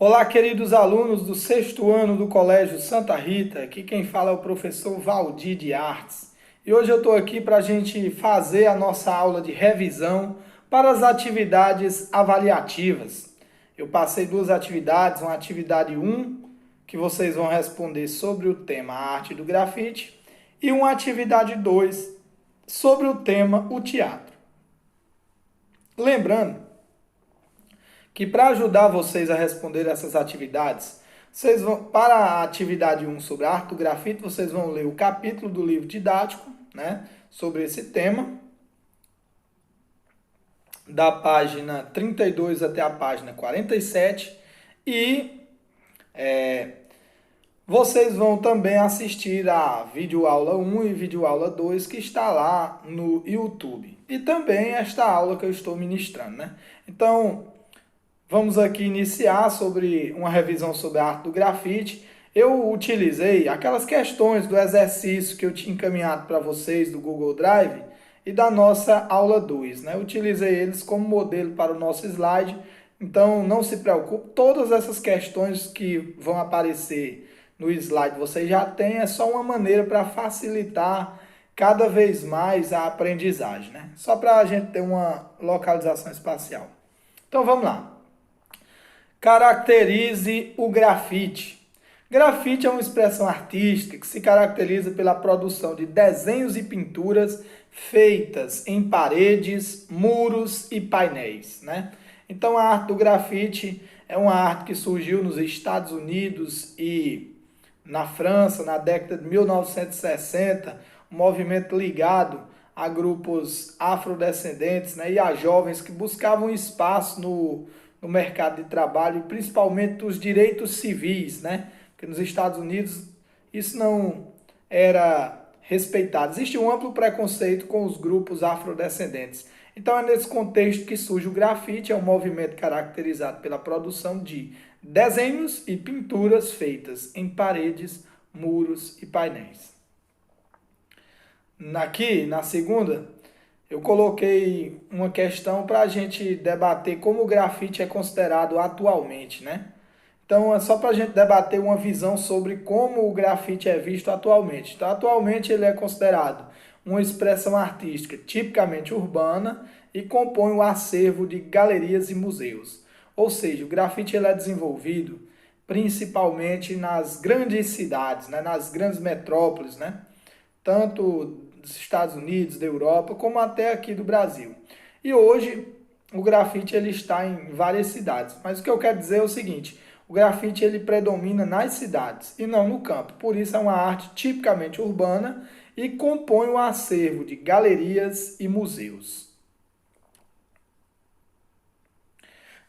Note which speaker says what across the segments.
Speaker 1: Olá, queridos alunos do sexto ano do Colégio Santa Rita. Aqui quem fala é o professor Valdir de Artes. E hoje eu estou aqui para a gente fazer a nossa aula de revisão para as atividades avaliativas. Eu passei duas atividades, uma atividade um que vocês vão responder sobre o tema arte do grafite, e uma atividade 2 sobre o tema o teatro. Lembrando que para ajudar vocês a responder essas atividades, para a atividade um sobre a arte do grafite, vocês vão ler o capítulo do livro didático, né, sobre esse tema, da página 32 até a página 47, e vocês vão também assistir a videoaula 1 e videoaula 2 que está lá no YouTube. E também esta aula que eu estou ministrando, né? Então, vamos aqui iniciar sobre uma revisão sobre a arte do grafite. Eu utilizei aquelas questões do exercício que eu tinha encaminhado para vocês do Google Drive e da nossa aula 2, né? Eu utilizei eles como modelo para o nosso slide, então não se preocupe, todas essas questões que vão aparecer no slide vocês já têm, é só uma maneira para facilitar cada vez mais a aprendizagem, né? Só para a gente ter uma localização espacial. Então vamos lá. Caracterize o grafite. Grafite é uma expressão artística que se caracteriza pela produção de desenhos e pinturas feitas em paredes, muros e painéis, né? Então a arte do grafite é uma arte que surgiu nos Estados Unidos e na França na década de 1960, um movimento ligado a grupos afrodescendentes, né, e a jovens que buscavam espaço no mercado de trabalho, principalmente dos direitos civis, né? Porque nos Estados Unidos isso não era respeitado. Existe um amplo preconceito com os grupos afrodescendentes. Então é nesse contexto que surge o grafite, é um movimento caracterizado pela produção de desenhos e pinturas feitas em paredes, muros e painéis. Aqui, na segunda, eu coloquei uma questão para a gente debater como o grafite é considerado atualmente, né? Então, é só para a gente debater uma visão sobre como o grafite é visto atualmente. Então, atualmente ele é considerado uma expressão artística tipicamente urbana e compõe o acervo de galerias e museus. Ou seja, o grafite ele é desenvolvido principalmente nas grandes cidades, né? Nas grandes metrópoles, né? Tanto dos Estados Unidos, da Europa, como até aqui do Brasil. E hoje o grafite ele está em várias cidades. Mas o que eu quero dizer é o seguinte: o grafite ele predomina nas cidades e não no campo. Por isso é uma arte tipicamente urbana e compõe um acervo de galerias e museus.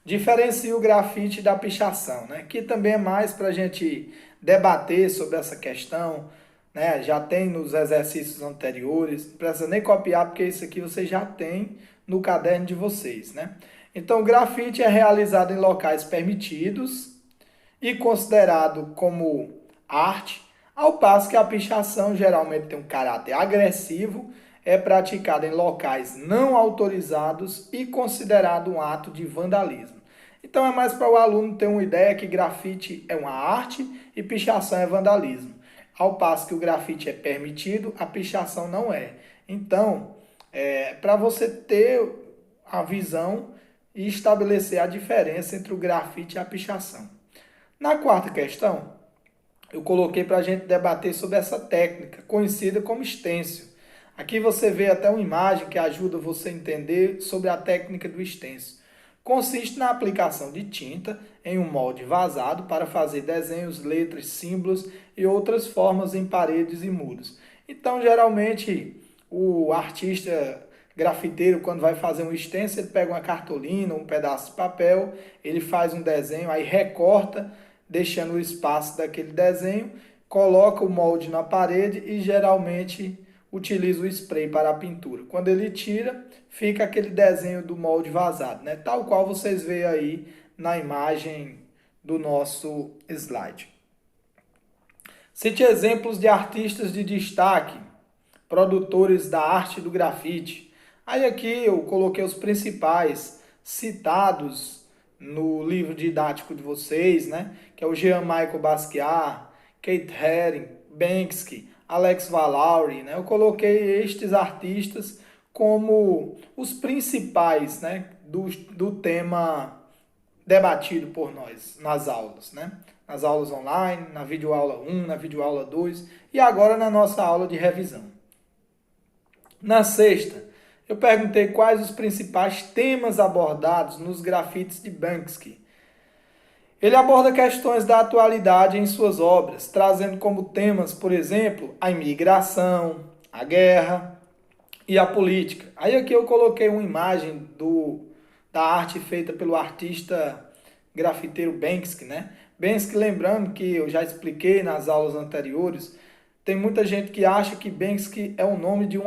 Speaker 1: Diferencia o grafite da pichação, né? Que também é mais para a gente debater sobre essa questão, né? Já tem nos exercícios anteriores, não precisa nem copiar, porque isso aqui você já tem no caderno de vocês, né? Então, o grafite é realizado em locais permitidos e considerado como arte, ao passo que a pichação geralmente tem um caráter agressivo, é praticada em locais não autorizados e considerado um ato de vandalismo. Então é mais para o aluno ter uma ideia que grafite é uma arte e pichação é vandalismo. Ao passo que o grafite é permitido, a pichação não é. Então, para você ter a visão e estabelecer a diferença entre o grafite e a pichação. Na quarta questão, eu coloquei para a gente debater sobre essa técnica, conhecida como stencil. Aqui você vê até uma imagem que ajuda você a entender sobre a técnica do stencil. Consiste na aplicação de tinta em um molde vazado para fazer desenhos, letras, símbolos e outras formas em paredes e muros. Então, geralmente, o artista grafiteiro, quando vai fazer um stencil, ele pega uma cartolina, um pedaço de papel, ele faz um desenho, aí recorta, deixando o espaço daquele desenho, coloca o molde na parede e geralmente utiliza o spray para a pintura. Quando ele tira, fica aquele desenho do molde vazado, né? Tal qual vocês veem aí na imagem do nosso slide. Cite exemplos de artistas de destaque, produtores da arte do grafite. Aí aqui eu coloquei os principais citados no livro didático de vocês, né? Que é o Jean-Michel Basquiat, Keith Haring, Banksy, Alex Valauri, né? Eu coloquei estes artistas como os principais, né? Do tema debatido por nós nas aulas, né? Nas aulas online, na videoaula 1, na videoaula 2 e agora na nossa aula de revisão. Na sexta, eu perguntei quais os principais temas abordados nos grafites de Banksy. Ele aborda questões da atualidade em suas obras, trazendo como temas, por exemplo, a imigração, a guerra e a política. Aí aqui eu coloquei uma imagem da arte feita pelo artista grafiteiro Banksy, né? Banksy, lembrando que eu já expliquei nas aulas anteriores, tem muita gente que acha que Banksy é o nome de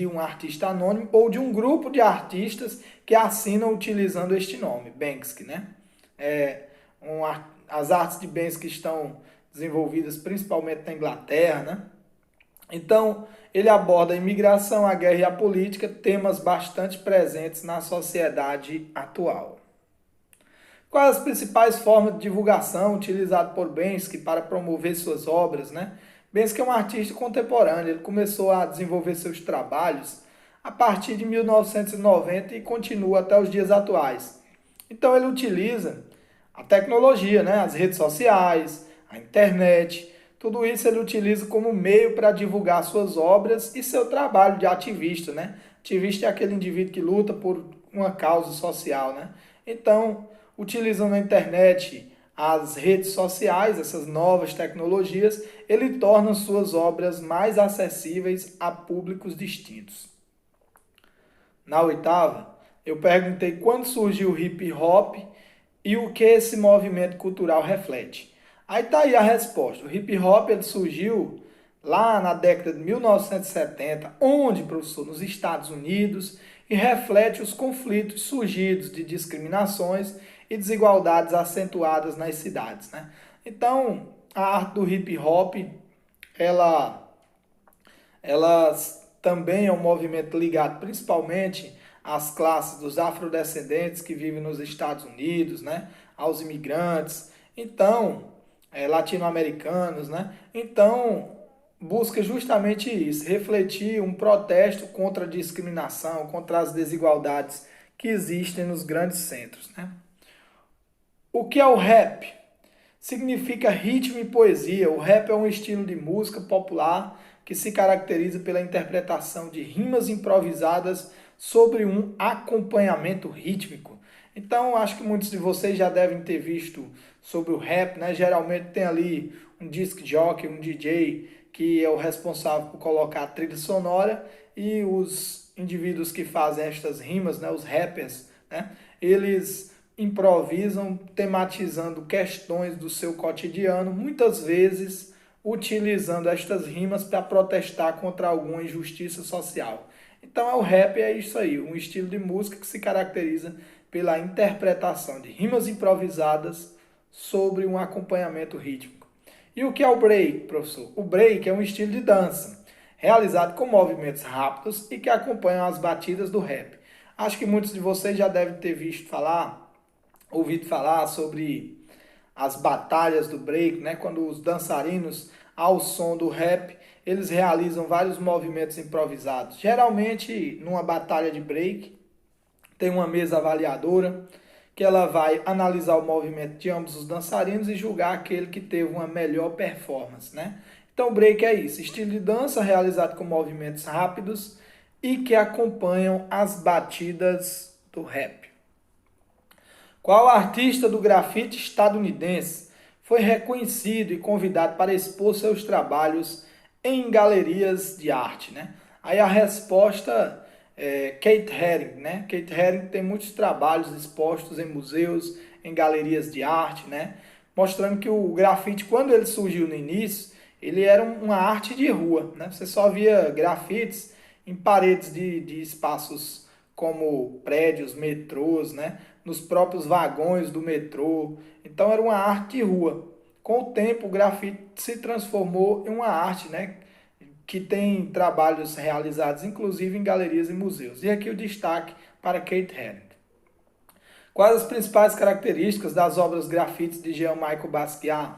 Speaker 1: um artista anônimo ou de um grupo de artistas que assinam utilizando este nome, Banksy, né? As artes de Banksy estão desenvolvidas principalmente na Inglaterra, né? Então, ele aborda a imigração, a guerra e a política, temas bastante presentes na sociedade atual. Quais as principais formas de divulgação utilizadas por Banksy para promover suas obras, né? Banksy é um artista contemporâneo, ele começou a desenvolver seus trabalhos a partir de 1990 e continua até os dias atuais. Então ele utiliza a tecnologia, né? As redes sociais, a internet, tudo isso ele utiliza como meio para divulgar suas obras e seu trabalho de ativista, né? Ativista é aquele indivíduo que luta por uma causa social, né? Então, utilizando a internet, as redes sociais, essas novas tecnologias, ele torna suas obras mais acessíveis a públicos distintos. Na oitava, eu perguntei quando surgiu o hip hop e o que esse movimento cultural reflete. Aí tá aí a resposta. O hip hop ele surgiu lá na década de 1970, onde, professor, nos Estados Unidos, e reflete os conflitos surgidos de discriminações e desigualdades acentuadas nas cidades, né? Então, a arte do hip hop, ela, ela também é um movimento ligado principalmente às classes dos afrodescendentes que vivem nos Estados Unidos, né? Aos imigrantes, então, latino-americanos, né? Então, busca justamente isso, refletir um protesto contra a discriminação, contra as desigualdades que existem nos grandes centros, né? O que é o rap? Significa ritmo e poesia. O rap é um estilo de música popular que se caracteriza pela interpretação de rimas improvisadas sobre um acompanhamento rítmico. Então, acho que muitos de vocês já devem ter visto sobre o rap, né? Geralmente tem ali um disc jockey, um DJ, que é o responsável por colocar a trilha sonora e os indivíduos que fazem estas rimas, né? Os rappers, né? Eles improvisam tematizando questões do seu cotidiano, muitas vezes utilizando estas rimas para protestar contra alguma injustiça social. Então o rap é isso aí, um estilo de música que se caracteriza pela interpretação de rimas improvisadas sobre um acompanhamento rítmico. E o que é o break, professor? O break é um estilo de dança, realizado com movimentos rápidos e que acompanham as batidas do rap. Acho que muitos de vocês já devem ter ouvido falar sobre as batalhas do break, né? Quando os dançarinos, ao som do rap, eles realizam vários movimentos improvisados. Geralmente, numa batalha de break, tem uma mesa avaliadora que ela vai analisar o movimento de ambos os dançarinos e julgar aquele que teve uma melhor performance, né? Então, o break é isso, estilo de dança realizado com movimentos rápidos e que acompanham as batidas do rap. Qual artista do grafite estadunidense foi reconhecido e convidado para expor seus trabalhos em galerias de arte, né? Aí a resposta é Keith Haring, né? Keith Haring tem muitos trabalhos expostos em museus, em galerias de arte, né? Mostrando que o grafite, quando ele surgiu no início, ele era uma arte de rua, né? Você só via grafites em paredes de espaços como prédios, metrôs, né? Nos próprios vagões do metrô. Então era uma arte de rua. Com o tempo, o grafite se transformou em uma arte, né? Que tem trabalhos realizados, inclusive em galerias e museus. E aqui o destaque para Keith Haring. Quais as principais características das obras grafites de Jean-Michel Basquiat?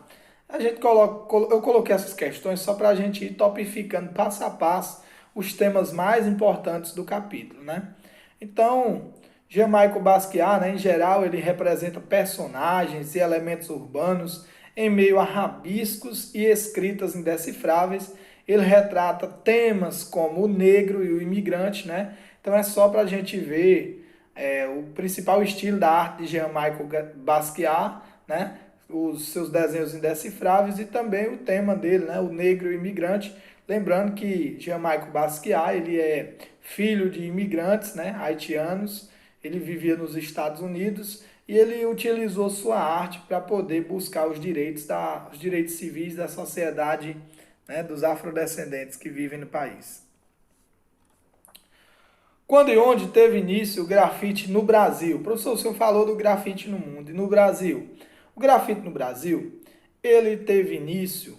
Speaker 1: Eu coloquei essas questões só para a gente ir topificando passo a passo os temas mais importantes do capítulo, né? Então, Jean-Michel Basquiat, né, em geral, ele representa personagens e elementos urbanos em meio a rabiscos e escritas indecifráveis. Ele retrata temas como o negro e o imigrante, né? Então é só para a gente ver o principal estilo da arte de Jean-Michel Basquiat, né? Os seus desenhos indecifráveis e também o tema dele, né? O negro e o imigrante. Lembrando que Jean-Michel Basquiat, ele é filho de imigrantes, né? Haitianos. Ele vivia nos Estados Unidos e ele utilizou sua arte para poder buscar os direitos civis da sociedade, né, dos afrodescendentes que vivem no país. Quando e onde teve início o grafite no Brasil? Professor, o senhor falou do grafite no mundo e no Brasil. O grafite no Brasil, ele teve início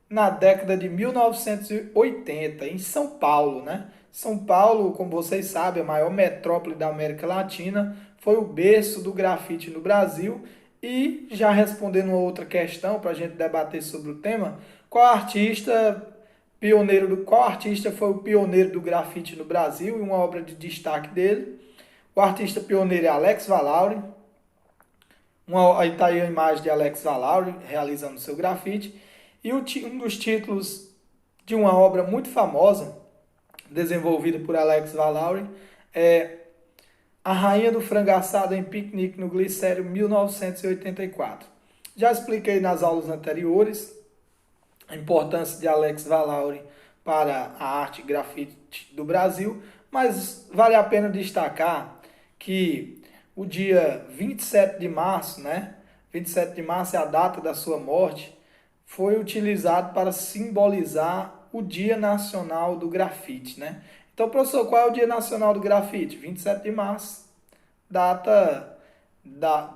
Speaker 1: na década de 1980, em São Paulo, né? São Paulo, como vocês sabem, a maior metrópole da América Latina, foi o berço do grafite no Brasil. E já respondendo uma outra questão para a gente debater sobre o tema, qual artista foi o pioneiro do grafite no Brasil e uma obra de destaque dele? O artista pioneiro é Alex Valauri. Aí está aí a imagem de Alex Valauri realizando seu grafite. E um dos títulos de uma obra muito famosa, desenvolvida por Alex Valauri, é A Rainha do Frango Assado em Piquenique no Glicério, 1984. Já expliquei nas aulas anteriores a importância de Alex Valauri para a arte grafite do Brasil, mas vale a pena destacar que o dia 27 de março, né? 27 de março é a data da sua morte, foi utilizado para simbolizar o Dia Nacional do Grafite, né? Então, professor, qual é o Dia Nacional do Grafite? 27 de março, data do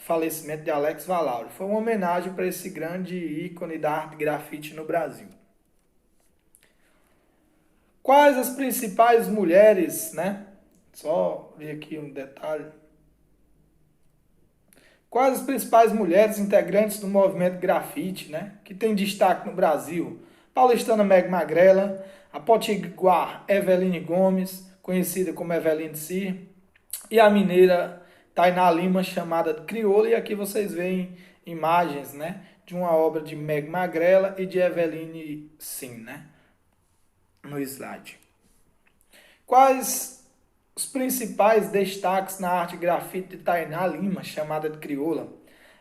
Speaker 1: falecimento de Alex Valauri. Foi uma homenagem para esse grande ícone da arte grafite no Brasil. Quais as principais mulheres, né? Só ver aqui um detalhe. Quais as principais mulheres integrantes do movimento grafite, né? Que tem destaque no Brasil? Paulistana Meg Magrela, a potiguar Eveline Gomes, conhecida como Eveline Cyr, e a mineira Tainá Lima, chamada de Crioula. E aqui vocês veem imagens, né? De uma obra de Meg Magrela e de Eveline Cyr, né? No slide. Quais os principais destaques na arte grafite de Tainá Lima, chamada de Crioula?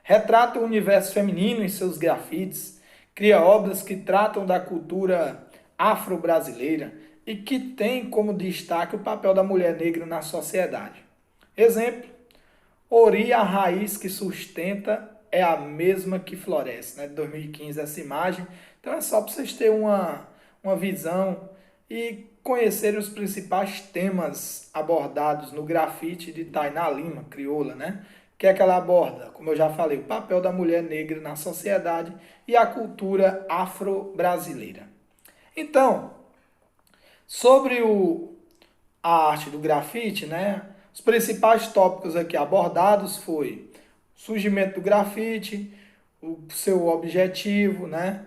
Speaker 1: Retrata o universo feminino em seus grafites, cria obras que tratam da cultura afro-brasileira e que tem como destaque o papel da mulher negra na sociedade. Exemplo, Ori, a raiz que sustenta é a mesma que floresce, né? De 2015 essa imagem. Então é só para vocês terem uma visão e conhecerem os principais temas abordados no grafite de Tainá Lima, Crioula, né? Que é que ela aborda, como eu já falei, o papel da mulher negra na sociedade e a cultura afro-brasileira. Então, sobre a arte do grafite, né? Os principais tópicos aqui abordados foi o surgimento do grafite, o seu objetivo, né?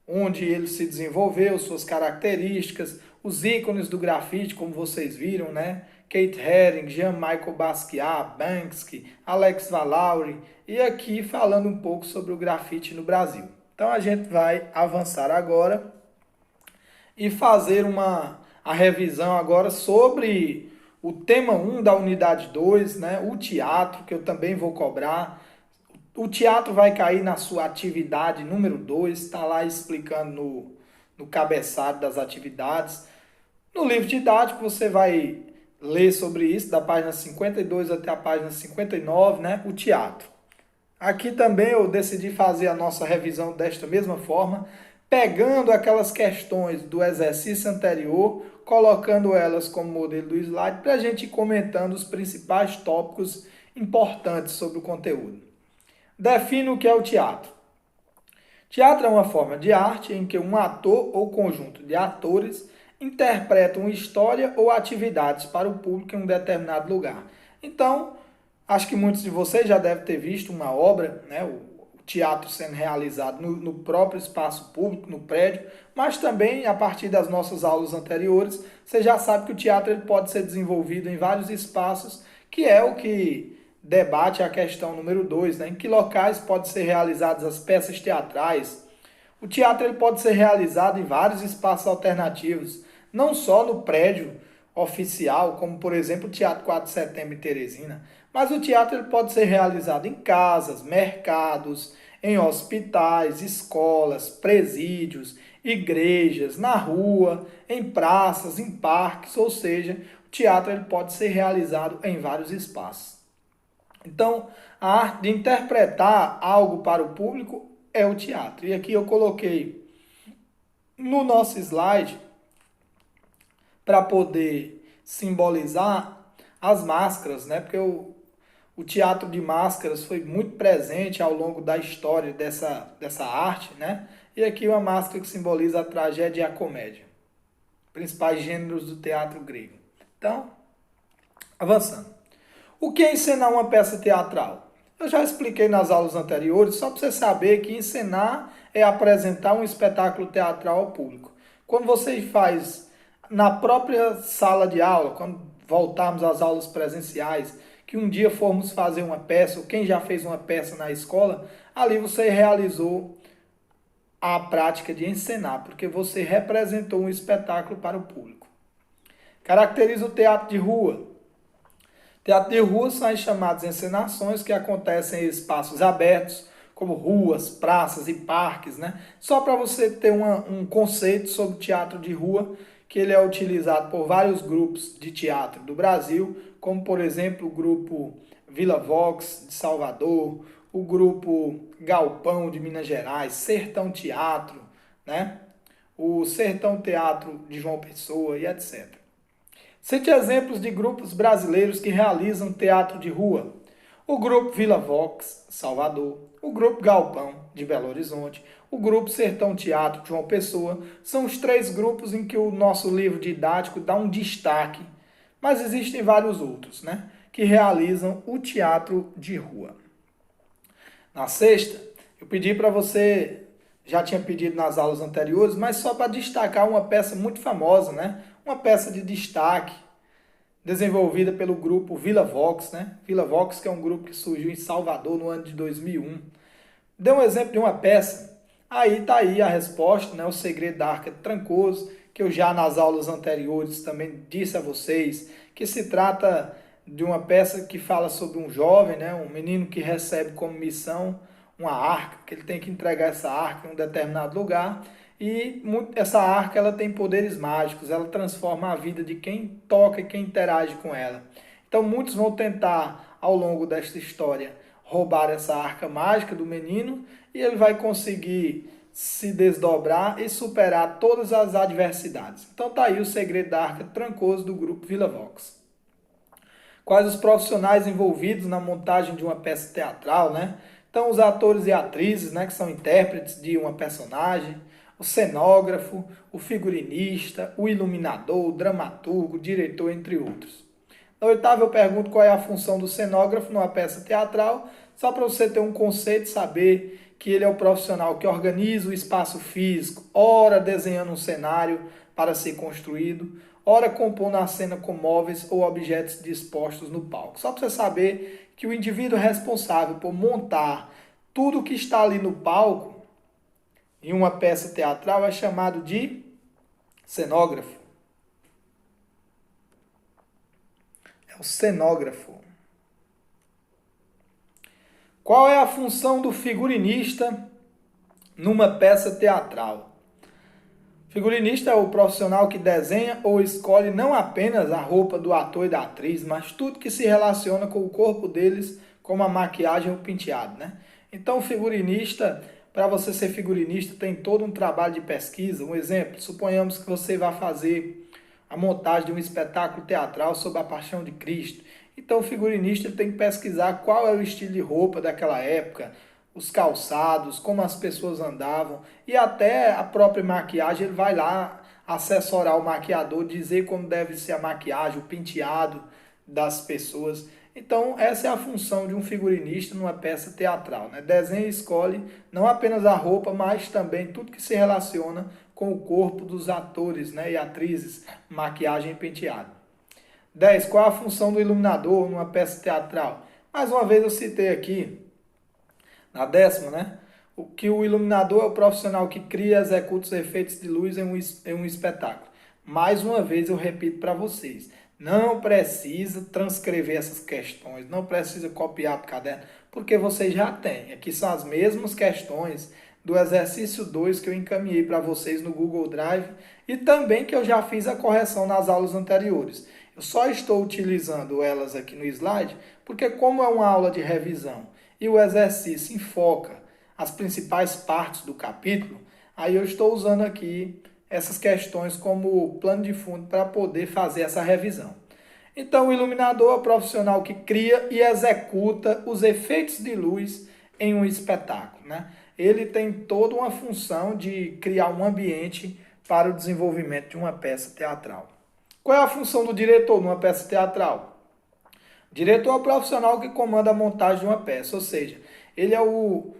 Speaker 1: Onde ele se desenvolveu, suas características, os ícones do grafite, como vocês viram, né? Keith Haring, Jean-Michel Basquiat, Banksy, Alex Valauri, e aqui falando um pouco sobre o grafite no Brasil. Então a gente vai avançar agora e fazer a revisão agora sobre o tema 1 da unidade 2, né? O teatro, que eu também vou cobrar. O teatro vai cair na sua atividade número 2, está lá explicando no cabeçalho das atividades. No livro didático você vai ler sobre isso, da página 52 até a página 59, né? O teatro. Aqui também eu decidi fazer a nossa revisão desta mesma forma, pegando aquelas questões do exercício anterior, colocando elas como modelo do slide, para a gente ir comentando os principais tópicos importantes sobre o conteúdo. Define o que é o teatro. Teatro é uma forma de arte em que um ator ou conjunto de atores interpretam uma história ou atividades para o público em um determinado lugar. Então, Acho que muitos de vocês já devem ter visto uma obra, né, o teatro sendo realizado no próprio espaço público, no prédio, mas também a partir das nossas aulas anteriores, você já sabe que o teatro ele pode ser desenvolvido em vários espaços, que é o que debate a questão número 2, né, em que locais podem ser realizadas as peças teatrais. O teatro ele pode ser realizado em vários espaços alternativos, não só no prédio oficial, como por exemplo o Teatro 4 de Setembro em Teresina, mas o teatro ele pode ser realizado em casas, mercados, em hospitais, escolas, presídios, igrejas, na rua, em praças, em parques, ou seja, o teatro ele pode ser realizado em vários espaços. Então, a arte de interpretar algo para o público é o teatro. E aqui eu coloquei no nosso slide para poder simbolizar as máscaras, né? Porque o teatro de máscaras foi muito presente ao longo da história dessa arte, né? E aqui uma máscara que simboliza a tragédia e a comédia, principais gêneros do teatro grego. Então, avançando. O que é encenar uma peça teatral? Eu já expliquei nas aulas anteriores, só para você saber que encenar é apresentar um espetáculo teatral ao público. Quando você faz na própria sala de aula, quando voltarmos às aulas presenciais, que um dia formos fazer uma peça, ou quem já fez uma peça na escola, ali você realizou a prática de encenar, porque você representou um espetáculo para o público. Caracteriza o teatro de rua. Teatro de rua são as chamadas encenações que acontecem em espaços abertos, como ruas, praças e parques, né? Só para você ter um conceito sobre teatro de rua, que ele é utilizado por vários grupos de teatro do Brasil, como por exemplo o grupo Vila Vox de Salvador, o grupo Galpão de Minas Gerais, Sertão Teatro, né? O Sertão Teatro de João Pessoa e etc. Cite exemplos de grupos brasileiros que realizam teatro de rua. O Grupo Vila Vox, Salvador, o Grupo Galpão, de Belo Horizonte, o Grupo Sertão Teatro, de João Pessoa, são os 3 grupos em que o nosso livro didático dá um destaque, mas existem vários outros, né, que realizam o teatro de rua. Na sexta, eu pedi para você, já tinha pedido nas aulas anteriores, mas só para destacar uma peça muito famosa, né, uma peça de destaque, desenvolvida pelo grupo Vila Vox, né? Vila Vox, que é um grupo que surgiu em Salvador no ano de 2001. Dê um exemplo de uma peça. Aí está aí a resposta, né? O Segredo da Arca de Trancoso, que eu já nas aulas anteriores também disse a vocês, que se trata de uma peça que fala sobre um jovem, né? Um menino que recebe como missão uma arca, que ele tem que entregar essa arca em um determinado lugar, e essa arca ela tem poderes mágicos, ela transforma a vida de quem toca e quem interage com ela. Então muitos vão tentar, ao longo desta história, roubar essa arca mágica do menino, e ele vai conseguir se desdobrar e superar todas as adversidades. Então tá aí o Segredo da Arca Trancoso do grupo Vila Vox. Quais os profissionais envolvidos na montagem de uma peça teatral, né? Então os atores e atrizes, né, que são intérpretes de uma personagem, o cenógrafo, o figurinista, o iluminador, o dramaturgo, o diretor, entre outros. Na oitava eu pergunto qual é a função do cenógrafo numa peça teatral, só para você ter um conceito, saber que ele é o profissional que organiza o espaço físico, ora desenhando um cenário para ser construído, ora compondo a cena com móveis ou objetos dispostos no palco. Só para você saber que o indivíduo responsável por montar tudo que está ali no palco, em uma peça teatral, é chamado de cenógrafo. É o cenógrafo. Qual é a função do figurinista numa peça teatral? Figurinista é o profissional que desenha ou escolhe não apenas a roupa do ator e da atriz, mas tudo que se relaciona com o corpo deles, como a maquiagem ou o penteado, né? Então, o figurinista, para você ser figurinista, tem todo um trabalho de pesquisa. Um exemplo, suponhamos que você vai fazer a montagem de um espetáculo teatral sobre a Paixão de Cristo. Então, o figurinista tem que pesquisar qual é o estilo de roupa daquela época, os calçados, como as pessoas andavam, e até a própria maquiagem, ele vai lá assessorar o maquiador, dizer como deve ser a maquiagem, o penteado das pessoas. Então, essa é a função de um figurinista numa peça teatral, né? Desenha e escolhe não apenas a roupa, mas também tudo que se relaciona com o corpo dos atores, né, e atrizes, maquiagem e penteado. 10. Qual é a função do iluminador numa peça teatral? Mais uma vez eu citei aqui, na décima, né? Que o iluminador é o profissional que cria e executa os efeitos de luz em um espetáculo. Mais uma vez eu repito para vocês, não precisa transcrever essas questões, não precisa copiar para o caderno, porque vocês já têm. Aqui são as mesmas questões do exercício 2 que eu encaminhei para vocês no Google Drive e também que eu já fiz a correção nas aulas anteriores. Eu só estou utilizando elas aqui no slide, porque como é uma aula de revisão e o exercício enfoca as principais partes do capítulo, aí eu estou usando aqui essas questões como plano de fundo para poder fazer essa revisão. Então, o iluminador é o profissional que cria e executa os efeitos de luz em um espetáculo, né? Ele tem toda uma função de criar um ambiente para o desenvolvimento de uma peça teatral. Qual é a função do diretor numa peça teatral? O diretor é o profissional que comanda a montagem de uma peça, ou seja, ele é o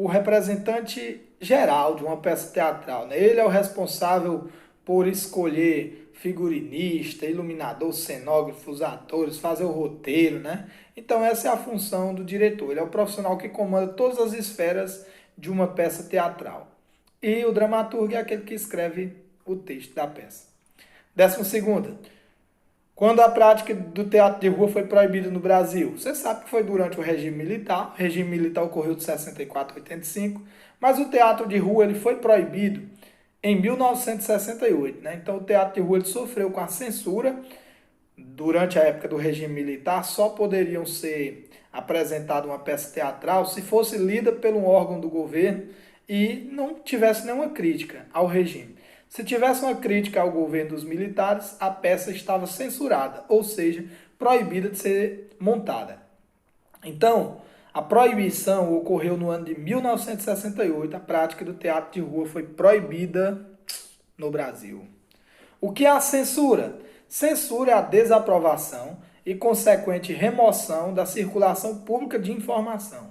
Speaker 1: representante geral de uma peça teatral, né? Ele é o responsável por escolher figurinista, iluminador, cenógrafo, os atores, fazer o roteiro, né? Então essa é a função do diretor. Ele é o profissional que comanda todas as esferas de uma peça teatral. E o dramaturgo é aquele que escreve o texto da peça. 12ª. Quando a prática do teatro de rua foi proibida no Brasil? Você sabe que foi durante o regime militar. O regime militar ocorreu de 64 a 85, mas o teatro de rua ele foi proibido em 1968, né? Então o teatro de rua ele sofreu com a censura durante a época do regime militar. Só poderiam ser apresentada uma peça teatral se fosse lida por um órgão do governo e não tivesse nenhuma crítica ao regime. Se tivesse uma crítica ao governo dos militares, a peça estava censurada, ou seja, proibida de ser montada. Então, a proibição ocorreu no ano de 1968, a prática do teatro de rua foi proibida no Brasil. O que é a censura? Censura é a desaprovação e consequente remoção da circulação pública de informação,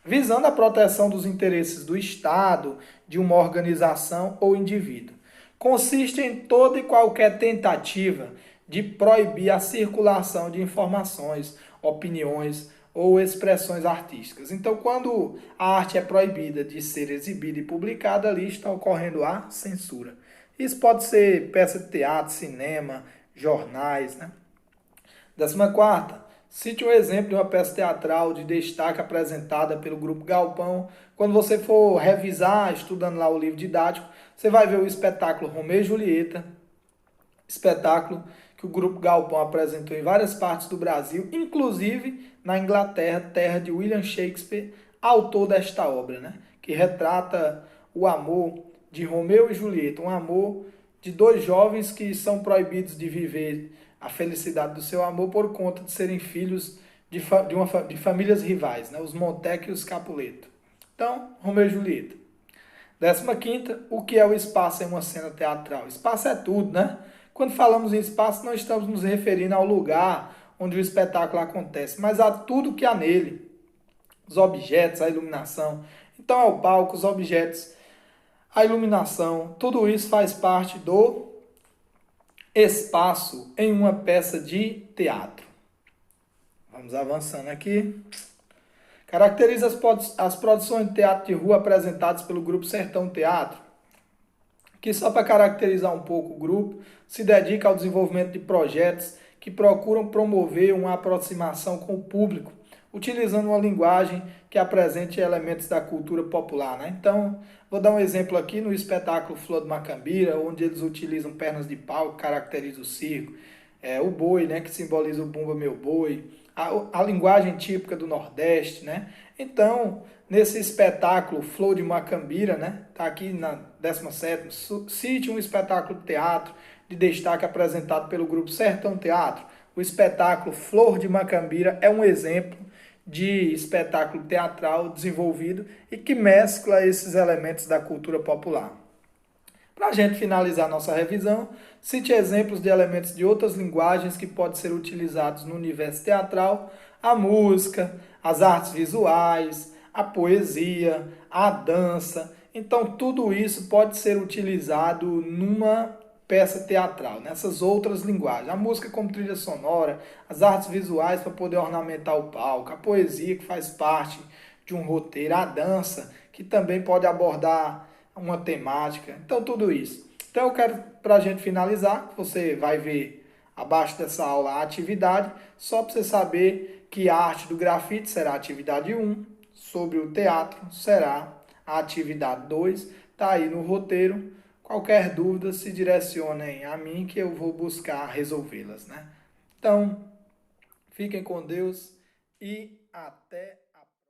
Speaker 1: visando a proteção dos interesses do Estado, de uma organização ou indivíduo. Consiste em toda e qualquer tentativa de proibir a circulação de informações, opiniões ou expressões artísticas. Então, quando a arte é proibida de ser exibida e publicada, ali está ocorrendo a censura. Isso pode ser peça de teatro, cinema, jornais, né? 14ª. Cite um exemplo de uma peça teatral de destaque apresentada pelo Grupo Galpão. Quando você for revisar, estudando lá o livro didático, você vai ver o espetáculo Romeu e Julieta, espetáculo que o Grupo Galpão apresentou em várias partes do Brasil, inclusive na Inglaterra, terra de William Shakespeare, autor desta obra, né? Que retrata o amor de Romeu e Julieta, um amor de dois jovens que são proibidos de viver a felicidade do seu amor por conta de serem filhos de famílias rivais, né? Os Montecchi e os Capuleto. Então, Romeu e Julieta. 15ª, o que é o espaço em uma cena teatral? Espaço é tudo, né? Quando falamos em espaço, não estamos nos referindo ao lugar onde o espetáculo acontece, mas a tudo que há nele. Os objetos, a iluminação. Então é o palco, os objetos, a iluminação, tudo isso faz parte do espaço em uma peça de teatro. Vamos avançando aqui. Caracteriza as produções de teatro de rua apresentadas pelo Grupo Sertão Teatro, que só para caracterizar um pouco o grupo, se dedica ao desenvolvimento de projetos que procuram promover uma aproximação com o público, utilizando uma linguagem que apresente elementos da cultura popular, né? Então, vou dar um exemplo aqui no espetáculo Flor de Macambira, onde eles utilizam pernas de pau, que caracteriza o circo, o boi, né, que simboliza o Bumba Meu Boi, a linguagem típica do Nordeste, né? Então, nesse espetáculo Flor de Macambira, né, tá aqui na 17ª, cite um espetáculo de teatro de destaque apresentado pelo Grupo Sertão Teatro. O espetáculo Flor de Macambira é um exemplo de espetáculo teatral desenvolvido e que mescla esses elementos da cultura popular. Para a gente finalizar nossa revisão, cite exemplos de elementos de outras linguagens que podem ser utilizados no universo teatral: a música, as artes visuais, a poesia, a dança. Então, tudo isso pode ser utilizado numa peça teatral, nessas outras linguagens. A música como trilha sonora, as artes visuais para poder ornamentar o palco, a poesia que faz parte de um roteiro, a dança que também pode abordar uma temática. Então, tudo isso. Então, eu quero, para a gente finalizar, você vai ver abaixo dessa aula a atividade, só para você saber que a arte do grafite será a atividade 1, sobre o teatro será a atividade 2, está aí no roteiro. Qualquer dúvida, se direcionem a mim que eu vou buscar resolvê-las, né? Então, fiquem com Deus e até